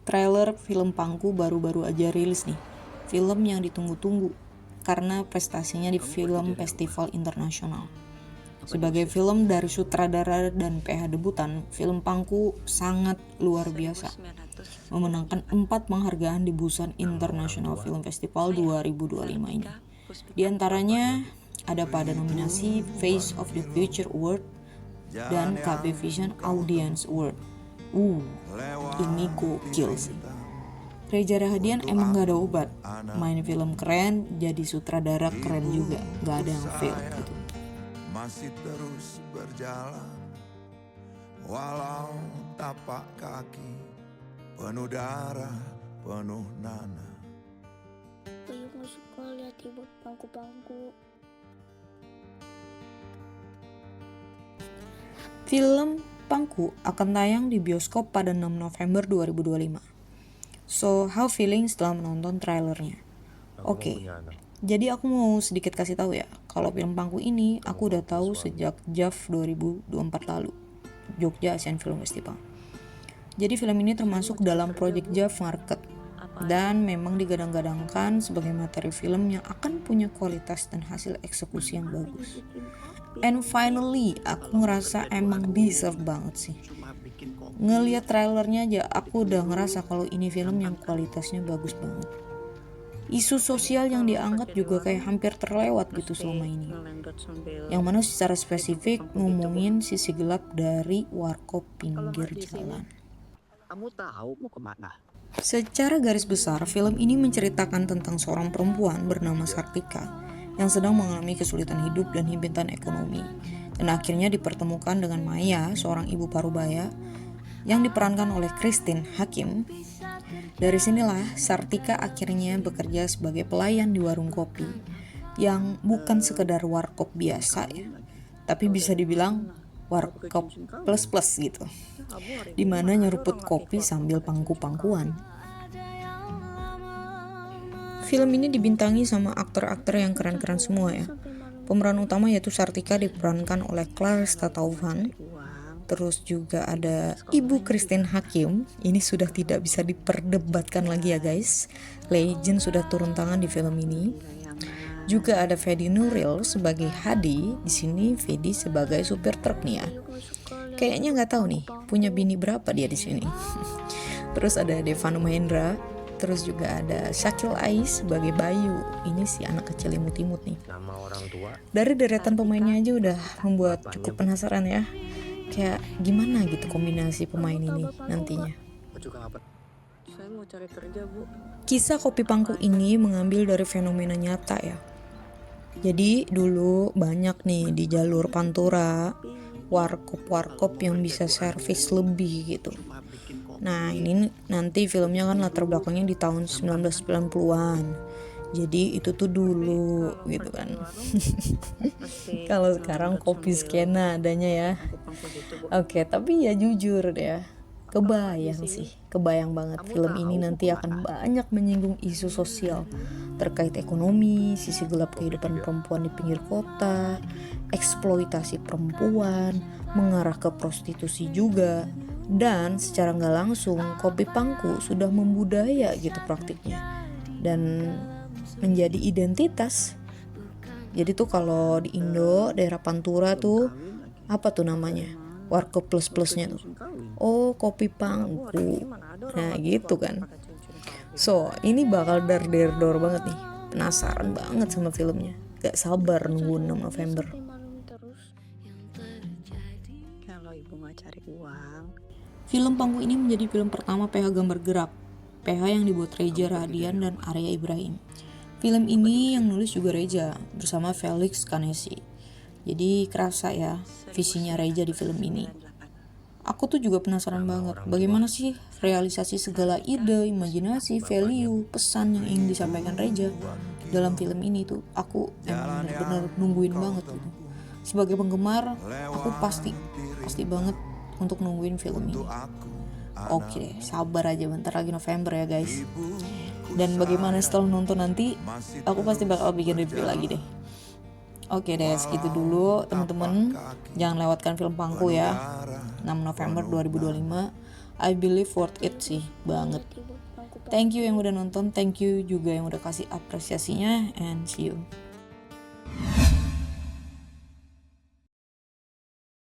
Trailer film Pangku baru-baru aja rilis nih. Film yang ditunggu-tunggu karena prestasinya di film festival internasional. Sebagai film dari sutradara dan PH debutan, film Pangku sangat luar biasa. Memenangkan 4 penghargaan di Busan International Film Festival 2025 ini. Di antaranya ada pada nominasi Face of the Future Award dan KB Vision Audience Award. Ini gokil sih. Reza Rahadian emang gak ada obat. Main film keren, jadi sutradara keren juga. Gak ada yang fail gitu. Masih terus berjalan, walau tapak kaki penuh darah, penuh nanah. Bayu gak suka lihat ibu bangku-bangku. Film Pangku akan tayang di bioskop pada 6 November 2025. So, how feeling setelah menonton trailernya? Oke, jadi aku mau sedikit kasih tahu ya, kalau film Pangku ini aku udah tahu sejak JAF 2024 lalu, Jogja Asian Film Festival. Jadi film ini termasuk dalam Project JAF Market dan memang digadang-gadangkan sebagai materi film yang akan punya kualitas dan hasil eksekusi yang bagus. And finally, aku ngerasa emang deserve banget sih. Ngeliat trailernya aja, aku udah ngerasa kalau ini film yang kualitasnya bagus banget. Isu sosial yang diangkat juga kayak hampir terlewat gitu selama ini. Yang mana secara spesifik ngomongin sisi gelap dari warkop pinggir jalan. Kamu tahu mau kemana? Secara garis besar, film ini menceritakan tentang seorang perempuan bernama Sartika yang sedang mengalami kesulitan hidup dan himpitan ekonomi, dan akhirnya dipertemukan dengan Maya, seorang ibu parubaya yang diperankan oleh Christine Hakim. Dari sinilah Sartika akhirnya bekerja sebagai pelayan di warung kopi yang bukan sekedar warkop biasa ya, tapi bisa dibilang warkop plus gitu, dimana nyeruput kopi sambil pangku-pangkuan. Film ini dibintangi sama aktor-aktor yang keren-keren semua ya. Pemeran utama yaitu Sartika diperankan oleh Clarissa Taufan. Terus juga ada Ibu Christine Hakim. Ini sudah tidak bisa diperdebatkan lagi ya guys. Legend sudah turun tangan di film ini. Juga ada Fedi Nuril sebagai Hadi. Di sini Fedi sebagai supir truk nih ya. Kayaknya nggak tahu nih punya bini berapa dia di sini. Terus ada Devano Mahendra. Terus juga ada Shakil Ais sebagai Bayu. Ini si anak kecil imut-imut nih. Dari deretan pemainnya aja udah membuat cukup penasaran ya. Kayak gimana gitu kombinasi pemain ini nantinya. Saya mau cari kerja, Bu. Kisah Kopi Pangku ini mengambil dari fenomena nyata ya. Jadi dulu banyak nih di jalur Pantura warkop-warkop yang bisa servis lebih gitu. Nah ini nanti filmnya kan latar belakangnya di tahun 1990-an. Jadi itu tuh dulu gitu kan. Kalau sekarang kopi skena adanya ya. Oke, tapi ya jujur deh ya, kebayang banget film ini nanti akan banyak menyinggung isu sosial terkait ekonomi, sisi gelap kehidupan perempuan di pinggir kota, eksploitasi perempuan, mengarah ke prostitusi juga. Dan secara nggak langsung Kopi Pangku sudah membudaya gitu praktiknya dan menjadi identitas. Jadi tuh kalau di Indo daerah Pantura tuh apa tuh namanya, warkop plus-plusnya tuh, oh Kopi Pangku. Nah gitu kan. So ini bakal dar-der-dor banget nih. Penasaran banget sama filmnya, gak sabar nunggu 6 November. Kalau ibu nggak cari uang, Film Pangku ini menjadi film pertama PH gambar gerak, PH yang dibuat Reza Rahadian dan Arya Ibrahim. Film ini yang nulis juga Reza bersama Felix Kanesi. Jadi kerasa ya visinya Reza di film ini. Aku tuh juga penasaran banget bagaimana sih realisasi segala ide, imajinasi, value, pesan yang ingin disampaikan Reza dalam film ini tuh. Aku emang benar-benar nungguin banget gitu. Sebagai penggemar, aku pasti banget untuk nungguin film ini. Oke deh, sabar aja bentar lagi November ya guys. Dan bagaimana setelah nonton nanti, aku pasti bakal bikin review lagi deh. Oke deh, segitu dulu teman-teman. Jangan lewatkan film Pangku ya. 6 November 2025. I believe worth it sih banget. Thank you yang udah nonton, thank you juga yang udah kasih apresiasinya, and see you.